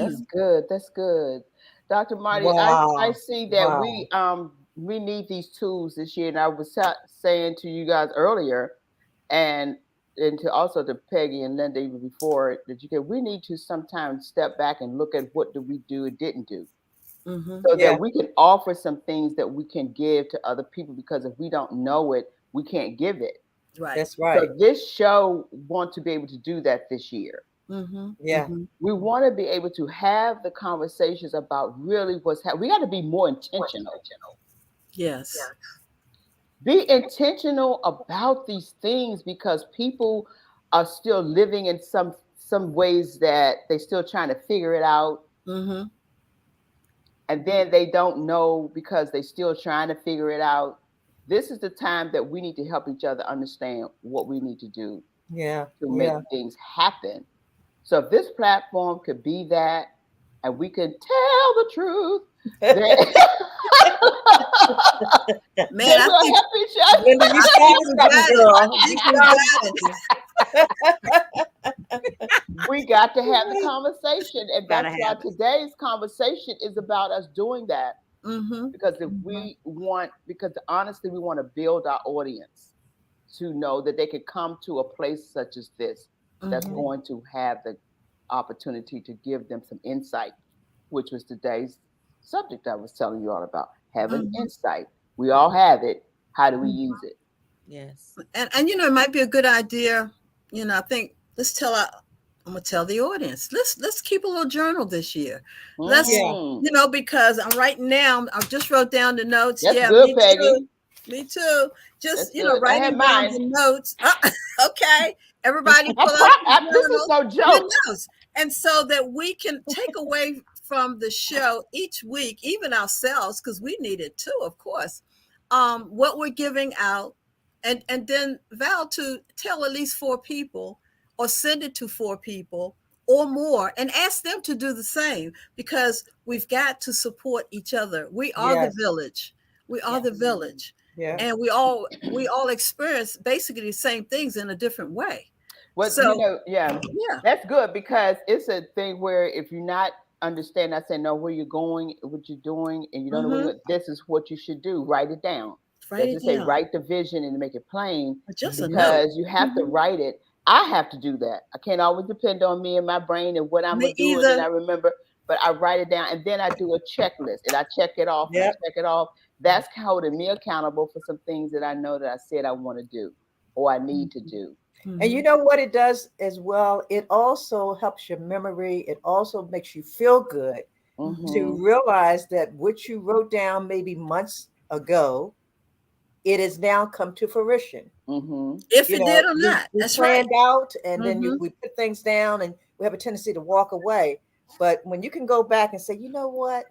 That's good. Dr. Marty, I see that we need these tools this year. And I was saying to you guys earlier, and to also to Peggy and Linda even before, that we need to sometimes step back and look at what did we do and didn't do. So that we can offer some things that we can give to other people, because if we don't know it, we can't give it. Right. That's right. So this show wants to be able to do that this year. We want to be able to have the conversations about really what's happening. We got to be more intentional. Yes. Be intentional about these things, because people are still living in some ways that they're still trying to figure it out. And then they don't know because they're still trying to figure it out. this is the time that we need to help each other understand what we need to do Yeah. to make things happen. So if this platform could be that, and we can tell the truth, then, Man, then I we'll think help each other. Linda, you started something, girl. you You got started it. We got to have the conversation, and Gotta that's why have it. today's conversation is about us doing that. Mm-hmm. Because if we want, because honestly, we want to build our audience to know that they could come to a place such as this that's going to have the opportunity to give them some insight, which was today's subject I was telling you all about. Having insight. We all have it. How do we use it? Yes. And you know, it might be a good idea. You know, I think I'm gonna tell the audience. Let's keep a little journal this year. Let's Mm. you know, because I'm right now. I just wrote down the notes. That's Yeah, good, me Peggy. too. Me too. Just That's you know, good. I writing had down mine. the notes. Okay, everybody, pull out your This is no your joke. notes, and so that we can take away from the show each week, even ourselves, because we need it too, of course. What we're giving out, and then Val to tell at least 4 people, or send it to 4 people or more, and ask them to do the same, because we've got to support each other. We are the village. We are the village. Yeah. And we all experience basically the same things in a different way. Well, So, you know, yeah, yeah. that's good, because it's a thing where if you're not understand, I say, know where you're going, what you're doing, and you don't know where you're going, this is what you should do. Write it down. Write Just it say, down. write the vision and make it plain, Just a note. because you have to write it. I have to do that. I can't always depend on me and my brain and what I'm Me going to do, and either. then I remember, but I write it down, and then I do a checklist, and I check it off, and I check it off. That's holding me accountable for some things that I know that I said I want to do or I need to do. And you know what it does as well? It also helps your memory. It also makes you feel good to realize that what you wrote down maybe months ago, it has now come to fruition. If it did or not. We That's planned right. out, and then we put things down, and we have a tendency to walk away. But when you can go back and say, you know what?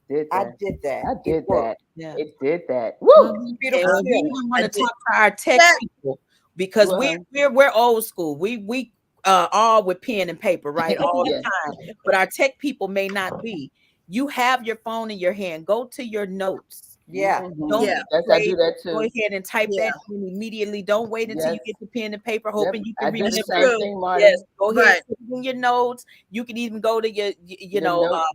I did that. I did that. Yeah. It did that. Woo! Beautiful. And we even want to talk to our tech people, because we're old school. We all with pen and paper, right? All the time. But our tech people may not be. You have your phone in your hand. Go to your notes. Don't be I do that too. Go ahead and type that in immediately. Don't wait until you get the pen and paper, hoping you can I do remember. the same thing, Marty. Yes, go ahead, put in your notes. You can even go to your,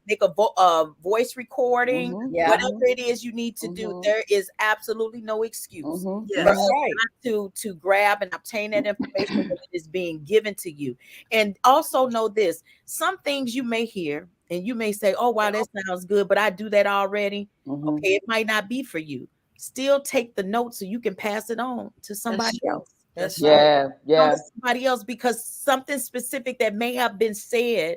make a voice recording, whatever it is you need to do. There is absolutely no excuse for us not to grab and obtain that information when it is being given to you. And also know this: some things you may hear and you may say, "Oh, wow, that sounds good," but I do that already. Okay, it might not be for you. Still take the notes so you can pass it on to somebody else. That's Somebody else, because something specific that may have been said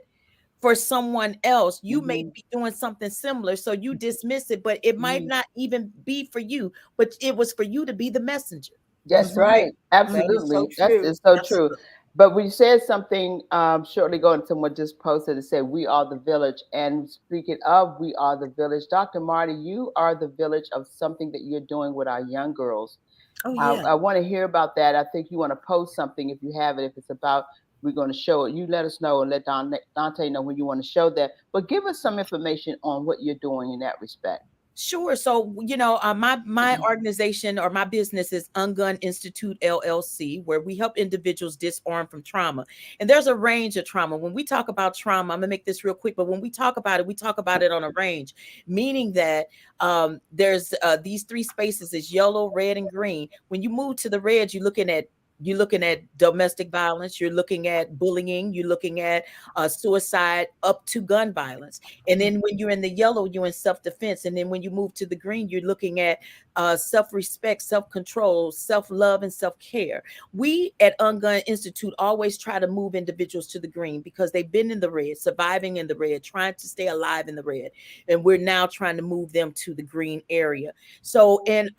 for someone else, you may be doing something similar, so you dismiss it, but it might not even be for you, but it was for you to be the messenger. That's right. Absolutely. That's so true. But we said something shortly ago, and someone just posted and said, "We are the village." And speaking of "We are the village," Dr. Marty, you are the village of something that you're doing with our young girls. I want to hear about that. I think you want to post something if you have it. If it's about, we're going to show it. You let us know, and let Dante know when you want to show that. But give us some information on what you're doing in that respect. Sure. So, my organization or my business is Ungun Institute LLC, where we help individuals disarm from trauma. And there's a range of trauma. When we talk about trauma, I'm gonna make this real quick, but when we talk about it, we talk about it on a range, meaning that there's these 3 spaces: is yellow, red, and green. When you move to the red, you're looking at domestic violence, you're looking at bullying, you're looking at suicide, up to gun violence. And then when you're in the yellow, you're in self-defense. And then when you move to the green, you're looking at self-respect, self-control, self-love, and self-care. We at Ungun Institute always try to move individuals to the green, because they've been in the red, surviving in the red, trying to stay alive in the red. And we're now trying to move them to the green area. So, and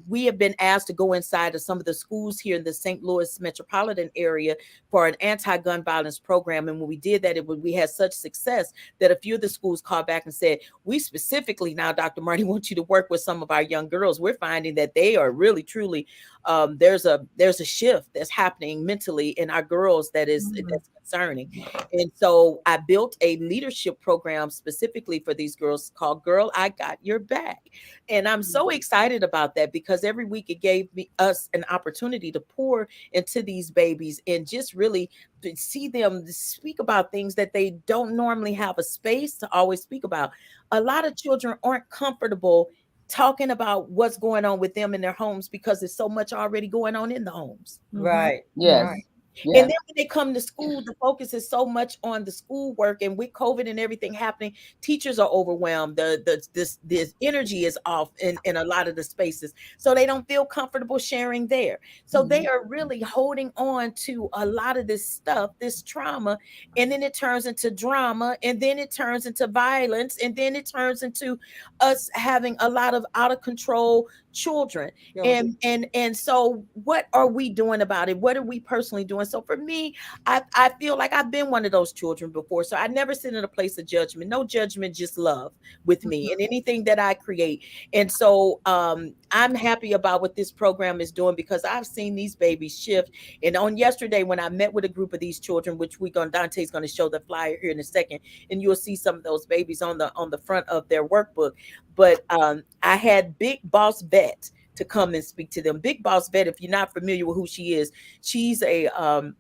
we have been asked to go inside of some of the schools here in the St. Louis metropolitan area for an anti-gun violence program. And when we did that, we had such success that a few of the schools called back and said, we specifically now, Dr. Marty, want you to work with some of our young girls. We're finding that they are really, truly, there's a shift that's happening mentally in our girls that's concerning. And so I built a leadership program specifically for these girls called Girl, I Got Your Back. And I'm so excited about that because every week it gave us an opportunity to pour into these babies and just really see them speak about things that they don't normally have a space to always speak about. A lot of children aren't comfortable talking about what's going on with them in their homes because there's so much already going on in the homes. Right. Yes. Right. Yeah. And then when they come to school, the focus is so much on the schoolwork, and with COVID and everything happening, teachers are overwhelmed. This energy is off in a lot of the spaces, so they don't feel comfortable sharing there. So they are really holding on to a lot of this stuff, this trauma, and then it turns into drama, and then it turns into violence, and then it turns into us having a lot of out of control children. And so what are we doing about it? What are we personally doing? So for me, I feel like I've been one of those children before. So I never sit in a place of judgment, no judgment, just love with me and anything that I create. And so I'm happy about what this program is doing because I've seen these babies shift. And on yesterday, when I met with a group of these children, which Dante's going to show the flyer here in a second, and you'll see some of those babies on the front of their workbook. But I had Big Boss Vet to come and speak to them. Big Boss Vet, if you're not familiar with who she is, she's a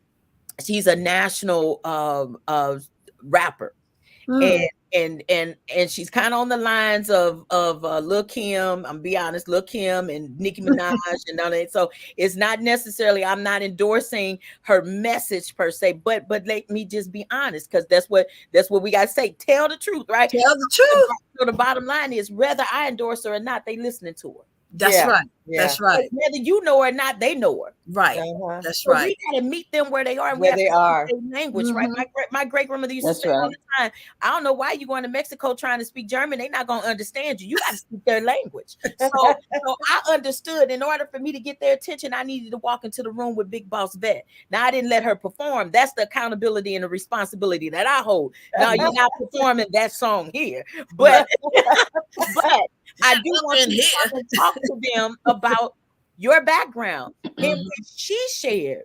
national rapper. And she's kind of on the lines of Lil Kim. I'm be honest, Lil Kim and Nicki Minaj and all that. So it's not necessarily, I'm not endorsing her message per se, but let me just be honest, because that's what we got to say. Tell the truth, right? Tell the truth. So the bottom line is, whether I endorse her or not, they listening to her. That's right. That's right. But whether you know her or not, they know her. Right. That's so right. We gotta meet them where they are, and where they are. Language, right? My great grandmother used to say all the time, I don't know why you going to Mexico trying to speak German. They're not gonna understand you. You got to speak their language. So I understood. In order for me to get their attention, I needed to walk into the room with Big Boss Vet. Now I didn't let her perform. That's the accountability and the responsibility that I hold. Now you're not performing that song here, but I do want to talk to them about your background. And when she shared,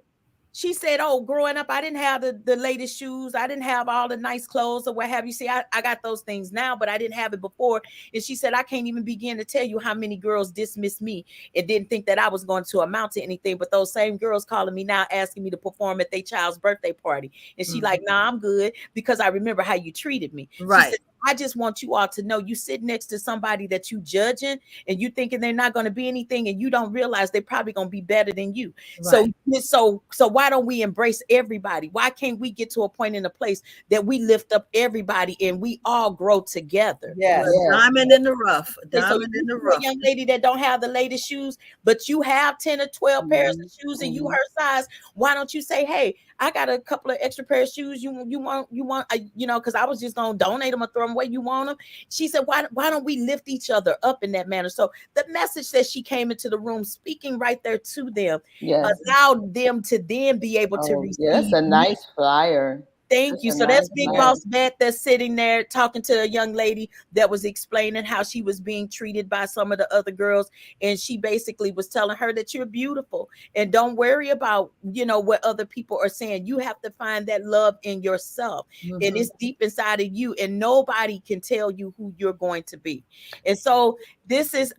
she said, oh, growing up, I didn't have the latest shoes. I didn't have all the nice clothes or what have you. See, I got those things now, but I didn't have it before. And she said, I can't even begin to tell you how many girls dismissed me and didn't think that I was going to amount to anything. But those same girls calling me now, asking me to perform at their child's birthday party. And she like, nah, I'm good, because I remember how you treated me. Right. She said, I just want you all to know, you sit next to somebody that you judging and you thinking they're not going to be anything, and you don't realize they're probably going to be better than you. Right. So why don't we embrace everybody? Why can't we get to a point in a place that we lift up everybody and we all grow together? Diamond in the rough. Diamond in the rough. A young lady that don't have the latest shoes, but you have 10 or 12 pairs of shoes and you her size. Why don't you say, hey, I got a couple of extra pair of shoes. You want, because I was just going to donate them or throw them away. You want them? She said, why don't we lift each other up in that manner? So the message that she came into the room speaking right there to them, allowed them to then be able to receive. Yeah, that's a nice flyer. Thank you. So that's Big Boss Vet that's sitting there talking to a young lady that was explaining how she was being treated by some of the other girls. And she basically was telling her that you're beautiful and don't worry about, what other people are saying. You have to find that love in yourself. And it's deep inside of you, and nobody can tell you who you're going to be. And so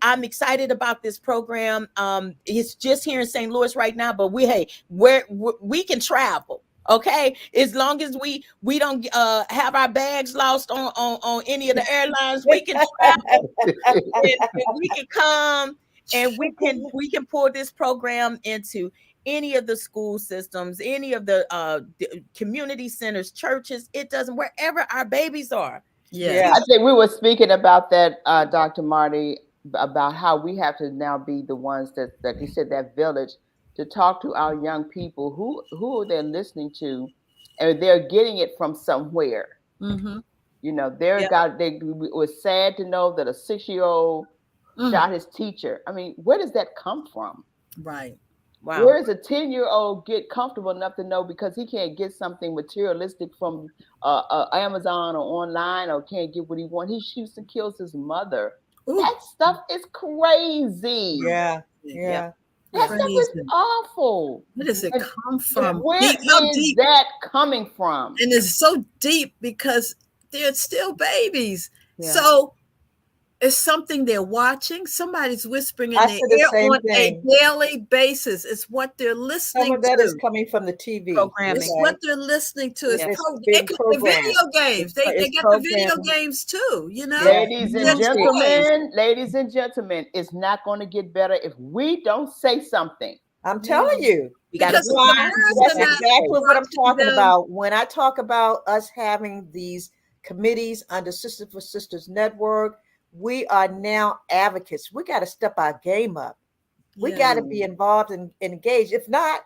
I'm excited about this program. It's just here in St. Louis right now, but we can travel. Okay, as long as we don't have our bags lost on any of the airlines, we can travel and we can come, and we can pull this program into any of the school systems, any of the community centers, churches. It doesn't, wherever our babies are. Yeah, I think we were speaking about that, Dr. Marty, about how we have to now be the ones that you said, that village, to talk to our young people who they're listening to, and they're getting it from somewhere. It was sad to know that a 6-year-old shot his teacher. I mean, where does that come from? Right. Wow. Where is a 10-year-old get comfortable enough to know because he can't get something materialistic from Amazon or online or can't get what he wants? He shoots and kills his mother. Ooh. That stuff is crazy. Yeah. That stuff is awful. Where does it come from? Where Deep, how is deep? that coming from? And it's so deep because they're still babies. Yeah. So it's something they're watching. Somebody's whispering in I their said the ear same on thing. a daily basis. It's what they're listening Some of that to. is coming from the TV. Programming. It's what they're listening to. It's Yeah. the video games. They It's get the video programming. games too, you know? Ladies They're and toys. gentlemen, it's not going to get better if we don't say something. I'm telling you. We got to Because the find. words That's are not exactly what I'm watching talking them. about. When I talk about us having these committees under Sister for Sisters Network, we are now advocates. We got to step our game up. We got to be involved and engaged. If not,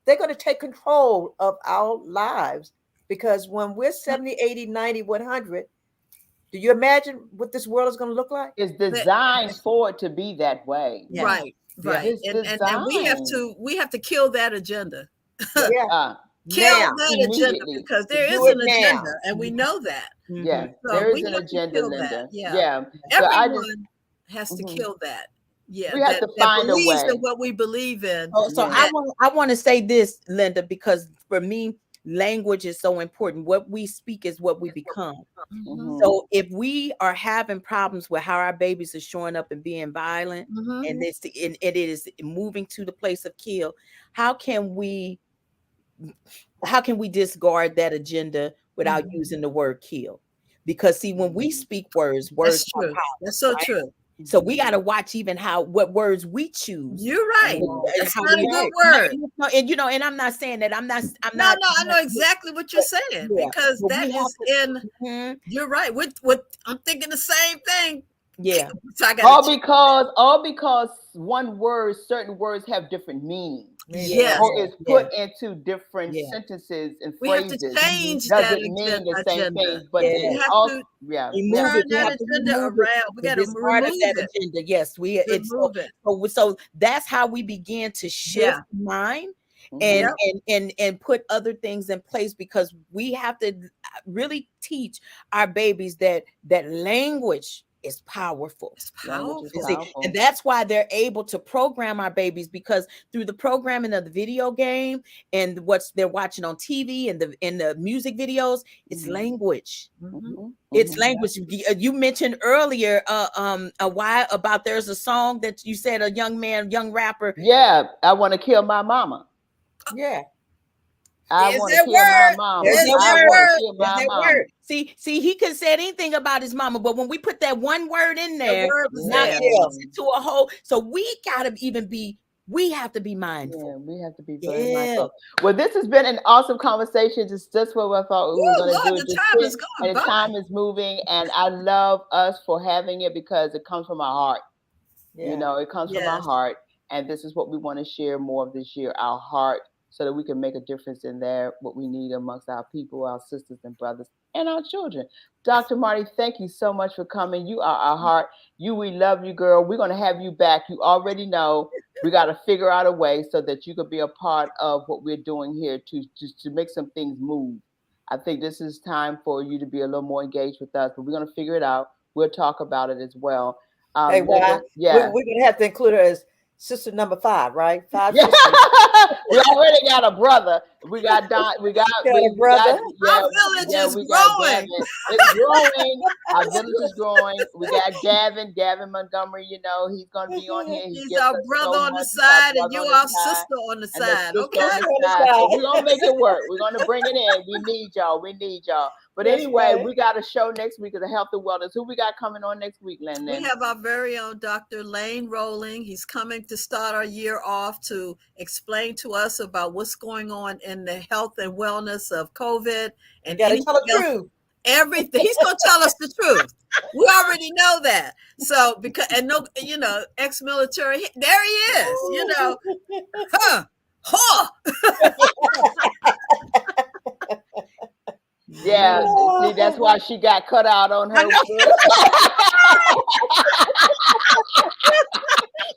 they're going to take control of our lives. Because when we're 70, 80, 90, 100, do you imagine what this world is going to look like? It's designed for it to be that way. Yeah. Right. It's And we have to kill that agenda. Kill that agenda because there is an agenda, and we know that. Yeah, So there is we an have to agenda, kill Linda. that. Yeah. Everyone has to kill that. Yeah, we have to find a way. In what we believe in. So I want to say this, Linda, because for me, language is so important. What we speak is what we become. So if we are having problems with how our babies are showing up and being violent, and it is moving to the place of kill, how can we discard that agenda without using the word kill? Because see, when we speak words that's true. That's so true. So we got to watch even what words we choose. You're right. That's not a good word. And I'm not saying that I'm not. No, I know exactly what you're saying because that is in. You're right. I'm thinking the same thing. Yeah. So all because certain words have different meanings. Yes. Or it's put into different sentences and phrases. We have to change doesn't mean the same thing, but we have to turn that agenda around. We got to remove that agenda. Yes, so that's how we begin to shift mind and put other things in place, because we have to really teach our babies that language is powerful. It's powerful. And that's why they're able to program our babies, because through the programming of the video game and what they're watching on TV and the music videos, it's language. It's language. You mentioned earlier a while about there's a song that you said a young rapper. Yeah, I want to kill my mama. Yeah. I want to kill my mama. There's that word. See, he could say anything about his mama, but when we put that one word in there, to a whole. So we gotta we have to be mindful. Yeah, we have to be very mindful. Well, this has been an awesome conversation. It's just what I thought we were going to do. The time is moving, and I love us for having it because it comes from our heart. Yeah. It comes from our heart, and this is what we want to share more of this year, our heart, so that we can make a difference in what we need amongst our people, our sisters and brothers, and our children. Dr. Marty, thank you so much for coming. You are our heart. We love you, girl. We're going to have you back. You already know we got to figure out a way so that you could be a part of what we're doing here to make some things move. I think this is time for you to be a little more engaged with us, but we're going to figure it out. We'll talk about it as well. We're going to have to include her as sister number 5, right? 5 sisters. We already got a brother. We got Don. We got a brother. Our village is growing. It's growing. Our village is growing. We got Gavin Montgomery. He's going to be on here. He's our brother on the side, and you're our sister on the side. Okay, so we're gonna make it work. We're gonna bring it in. We need y'all. But anyway, we got a show next week of the Health and Wellness. Who we got coming on next week, Lynn? We have our very own Dr. Lane Rowling. He's coming to start our year off to explain to us about what's going on in the health and wellness of COVID. And you gotta tell the truth. Everything. He's gonna tell us the truth. We already know that. So ex-military, there he is. Yeah, see, that's why she got cut out on her.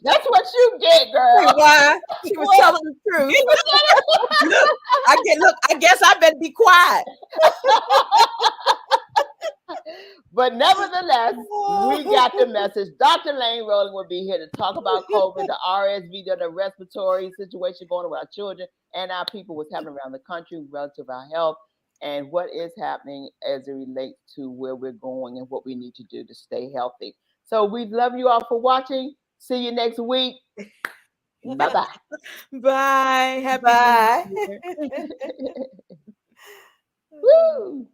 That's what you get, girl. Why? She was telling the truth. Look, I guess I better be quiet. But nevertheless, we got the message. Dr. Lane Rowland will be here to talk about COVID, the RSV, the respiratory situation going on with our children and our people, what's happening around the country relative to our health, and what is happening as it relates to where we're going and what we need to do to stay healthy. So we love you all for watching. See you next week. Bye-bye. Bye. Happy Bye. New Year. Woo!